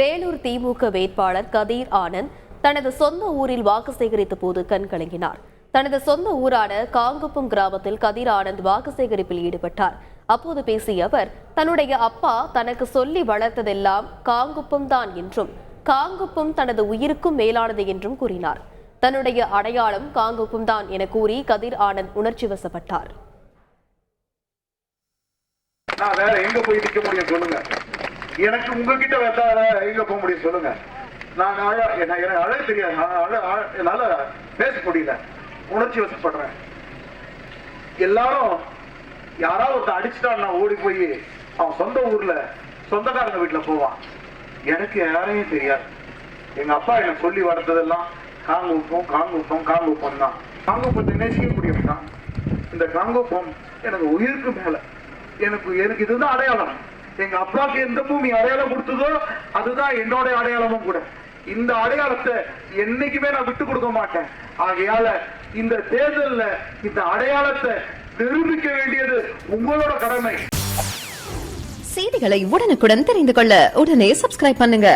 வேலூர் திமுக வேட்பாளர் கதிர் ஆனந்த் தனது சொந்த ஊரில் வாக்கு சேகரித்த போது கண்கலங்கினார். தனது சொந்த ஊரான காங்குப்பம் கிராமத்தில் கதிர் ஆனந்த் வாக்கு சேகரிப்பில் ஈடுபட்டார். அப்போது பேசிய அவர், தன்னுடைய அப்பா தனக்கு சொல்லி வளர்த்ததெல்லாம் காங்குப்பம் தான் என்றும், காங்குப்பம் தனது உயிருக்கும் மேலானது என்றும் கூறினார். தன்னுடைய அடையாளம் காங்குப்பம் தான் என கூறி கதிர் ஆனந்த் உணர்ச்சி வசப்பட்டார். நான் வேற எங்க போய் நிக்க முடியும் சொல்லுங்க? எனக்கு உங்ககிட்ட வேற எங்க போக முடியும் சொல்லுங்க? நான் எனக்கு அழ தெரியாது, என்னால பேச முடியல, உணர்ச்சி வசப்படுறேன். எல்லாரும் யாராவது அடிச்சுட்டான், நான் ஓடி போய் அவன் சொந்த ஊர்ல சொந்தக்காரங்க வீட்டுல போவான். எனக்கு யாரையும் தெரியாது. எங்க அப்பா எனக்கு சொல்லி வளர்த்ததெல்லாம் காங்குப்பம் காங்குப்பம் காங்குப்பம் தான். காங்குப்பத்தை நேசிக்கக்கூடியவன் தான். இந்த காங்குப்பம் எனக்கு உயிருக்கு மேல. எனக்கு இதுதான் அடையாளம். எங்க அப்பாவுக்கு எந்த பூமி அடையாளம் கொடுத்ததோ அதுதான் என்னோட அடையாளமும் கூட. இந்த அடையாளத்தை என்னைக்குமே நான் விட்டு கொடுக்க மாட்டேன். ஆகையால இந்த தேர்தல்ல இந்த அடையாளத்தை நிரூபிக்க வேண்டியது உங்களோட கடமை. செய்திகளை உடனுக்குடன் தெரிந்து கொள்ள உடனே சப்ஸ்கிரைப் பண்ணுங்க.